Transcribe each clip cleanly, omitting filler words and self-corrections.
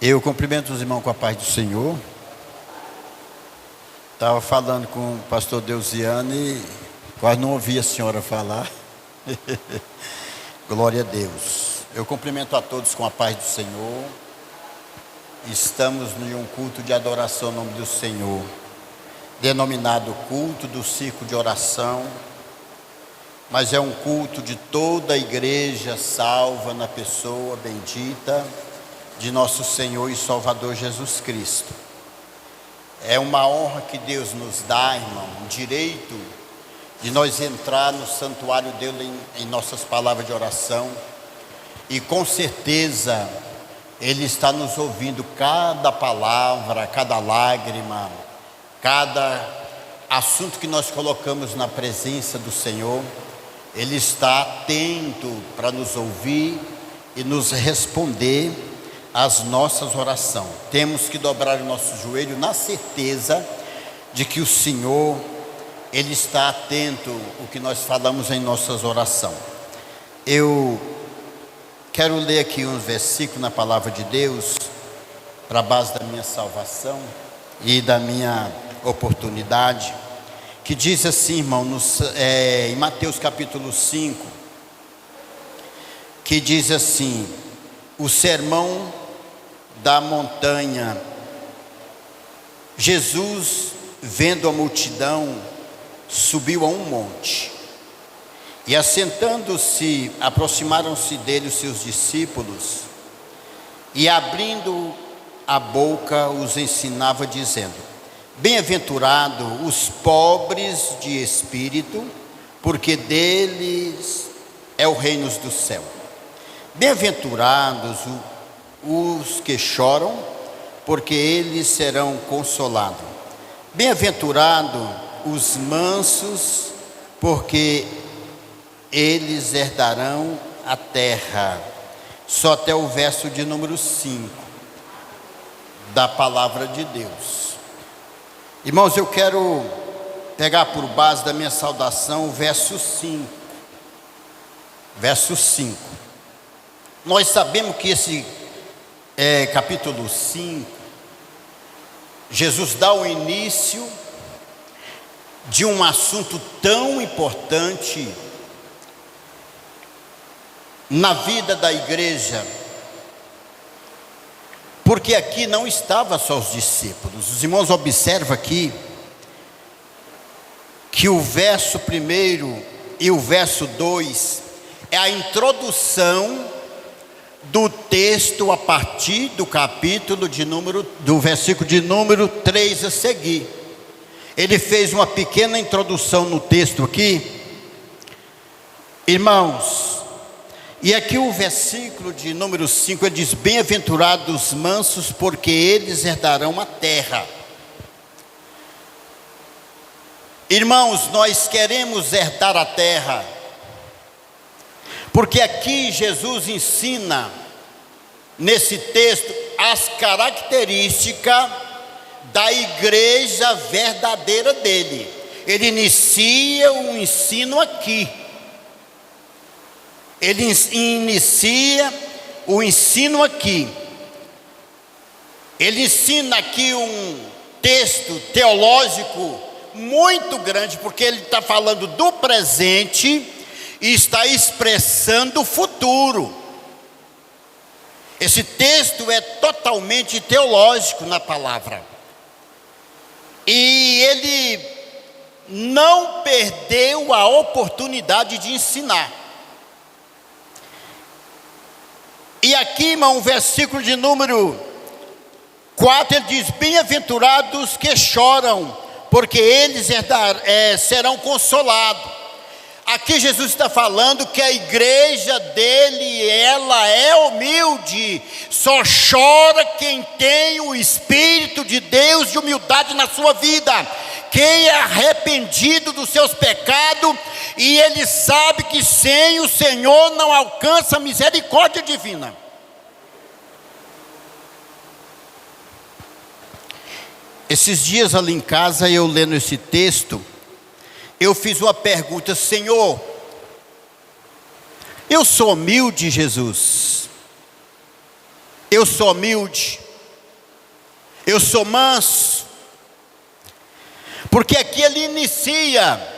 Eu cumprimento os irmãos com a paz do Senhor. Estava falando com o pastor Deusiano e quase não ouvi a senhora falar. Glória a Deus. Eu cumprimento a todos com a paz do Senhor. Estamos em um culto de adoração ao nome do Senhor, denominado culto do círculo de oração, mas é um culto de toda a igreja salva na pessoa bendita de nosso Senhor e Salvador Jesus Cristo. É uma honra que Deus nos dá, irmão, um direito de nós entrar no santuário dele em nossas palavras de oração, e com certeza Ele está nos ouvindo cada palavra, cada lágrima, cada assunto que nós colocamos na presença do Senhor. Ele está atento para nos ouvir e nos responder às nossas orações. Temos que dobrar o nosso joelho na certeza de que o Senhor, Ele está atento ao que nós falamos em nossas orações. Eu quero ler aqui uns versículos na palavra de Deus, para a base da minha salvação e da minha oportunidade, que diz assim, irmão, em Mateus capítulo 5, que diz assim: o sermão da montanha. Jesus, vendo a multidão, subiu a um monte, e assentando-se, aproximaram-se dele os seus discípulos, e abrindo a boca os ensinava, dizendo: bem-aventurados os pobres de espírito, porque deles é o reino do céu. Bem-aventurados os que choram, porque eles serão consolados. Bem-aventurados os mansos, porque eles herdarão a terra. Só até o verso de número 5 da palavra de Deus. Irmãos, eu quero pegar por base da minha saudação o verso 5. Verso 5. Nós sabemos que esse capítulo 5, Jesus dá o início de um assunto tão importante na vida da igreja, porque aqui não estava só os discípulos. Os irmãos observam aqui que o verso 1 e o verso 2 é a introdução do texto a partir do capítulo do versículo de número 3 a seguir. Ele fez uma pequena introdução no texto aqui, irmãos, e aqui o versículo de número 5, ele diz: bem-aventurados os mansos, porque eles herdarão a terra. Irmãos, nós queremos herdar a terra, porque aqui Jesus ensina, nesse texto, as características da igreja verdadeira dele. Ele inicia o ensino aqui. Ele inicia o ensino aqui. Ele ensina aqui um texto teológico muito grande, porque ele está falando do presente e está expressando o futuro. Esse texto é totalmente teológico na palavra, e ele não perdeu a oportunidade de ensinar. E aqui, irmão, o versículo de número 4, ele diz: bem-aventurados que choram, porque eles serão consolados. Aqui Jesus está falando que a igreja dele, ela é humilde. Só chora quem tem o Espírito de Deus de humildade na sua vida. Quem é arrependido dos seus pecados, e ele sabe que sem o Senhor não alcança a misericórdia divina. Esses dias ali em casa, eu lendo esse texto, eu fiz uma pergunta: Senhor, eu sou humilde, Jesus? Eu sou humilde? Eu sou manso. Porque aqui ele inicia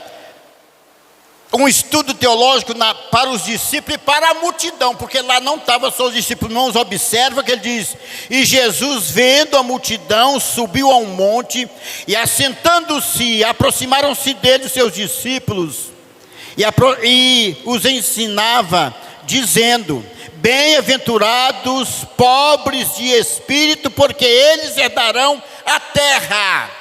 um estudo teológico para os discípulos e para a multidão, porque lá não estava só os discípulos. Não os observa que ele diz: e Jesus, vendo a multidão, subiu a um monte, e assentando-se, aproximaram-se dele os seus discípulos, e os ensinava, dizendo: bem-aventurados pobres de espírito, porque eles herdarão a terra.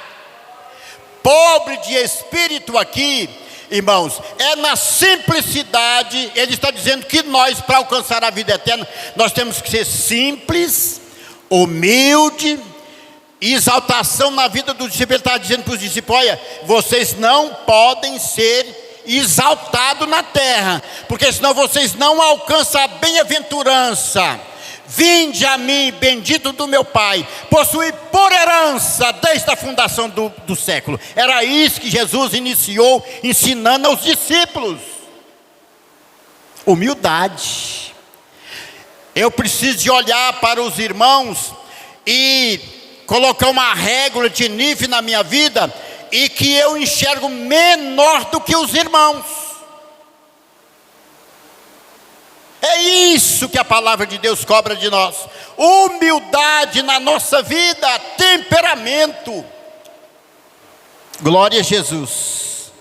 Pobre de espírito aqui, irmãos, é na simplicidade. Ele está dizendo que nós, para alcançar a vida eterna, nós temos que ser simples, humilde, exaltação na vida do discípulo. Ele está dizendo para os discípulos: olha, vocês não podem ser exaltados na terra, porque senão vocês não alcançam a bem-aventurança. Vinde a mim, bendito do meu Pai, possui por herança desde a fundação do século. Era isso que Jesus iniciou ensinando aos discípulos. Humildade. Eu preciso de olhar para os irmãos e colocar uma régua de nível na minha vida, e que eu enxergo menor do que os irmãos. É isso que a palavra de Deus cobra de nós: humildade na nossa vida, temperamento. Glória a Jesus.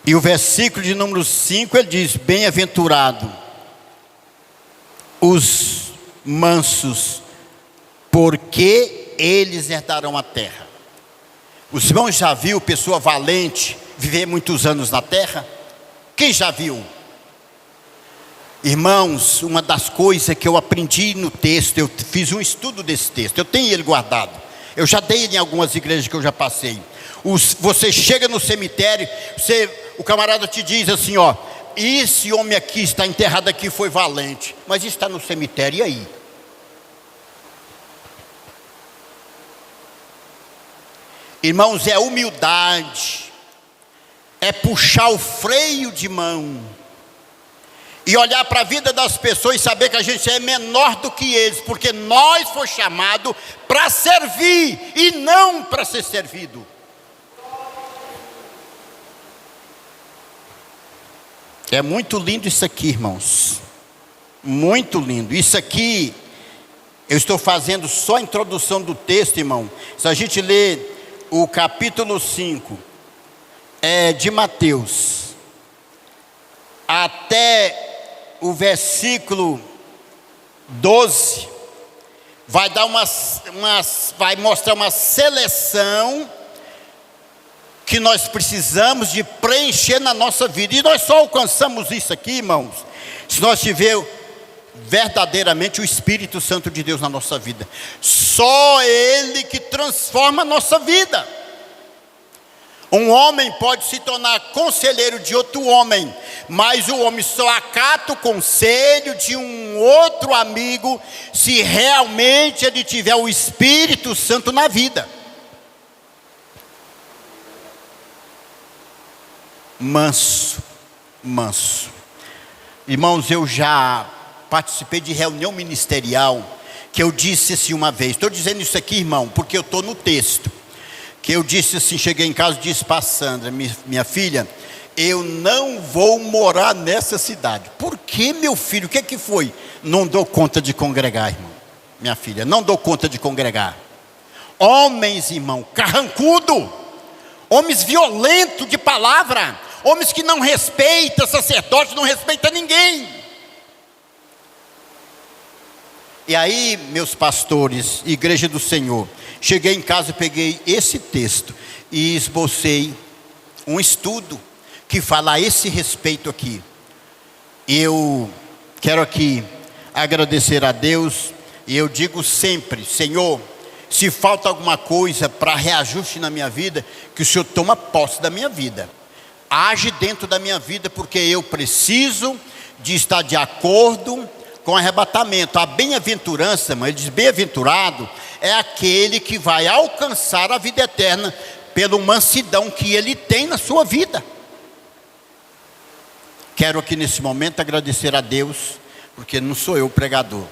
E o versículo de número 5, ele diz: bem-aventurado os mansos, porque eles herdarão a terra. Os irmãos já viu pessoa valente viver muitos anos na terra? Quem já viu? Irmãos, uma das coisas que eu aprendi no texto, eu fiz um estudo desse texto, eu tenho ele guardado, eu já dei ele em algumas igrejas que eu já passei. Você chega no cemitério, o camarada te diz assim: ó, esse homem aqui está enterrado aqui, foi valente, mas está no cemitério, e aí? Irmãos, é humildade, é puxar o freio de mão e olhar para a vida das pessoas e saber que a gente é menor do que eles, porque nós fomos chamados para servir e não para ser servido. É muito lindo isso aqui, irmãos, muito lindo. Isso aqui, eu estou fazendo só a introdução do texto, irmão. Se a gente ler o capítulo 5 de Mateus até o versículo 12, vai mostrar uma seleção que nós precisamos de preencher na nossa vida. E nós só alcançamos isso aqui, irmãos, se nós tivermos verdadeiramente o Espírito Santo de Deus na nossa vida. Só Ele que transforma a nossa vida. Um homem pode se tornar conselheiro de outro homem, mas o homem só acata o conselho de um outro amigo se realmente ele tiver o Espírito Santo na vida. Manso, manso. Irmãos, eu já participei de reunião ministerial que eu disse assim uma vez, estou dizendo isso aqui, irmão, porque eu estou no texto, que eu disse assim, cheguei em casa e disse para a Sandra, minha filha, eu não vou morar nessa cidade. Por que, meu filho? O que é que foi? Não dou conta de congregar, irmão. Minha filha, não dou conta de congregar. Homens, irmão, carrancudo, homens violentos de palavra, homens que não respeitam sacerdote, não respeitam ninguém. E aí, meus pastores, Igreja do Senhor, cheguei em casa, peguei esse texto e esbocei um estudo que fala a esse respeito aqui. Eu quero aqui agradecer a Deus, e eu digo sempre: Senhor, se falta alguma coisa para reajuste na minha vida, que o Senhor toma posse da minha vida, age dentro da minha vida, porque eu preciso de estar de acordo com arrebatamento. A bem-aventurança, ele diz: bem-aventurado é aquele que vai alcançar a vida eterna pela mansidão que ele tem na sua vida. Quero aqui nesse momento agradecer a Deus, porque não sou eu o pregador,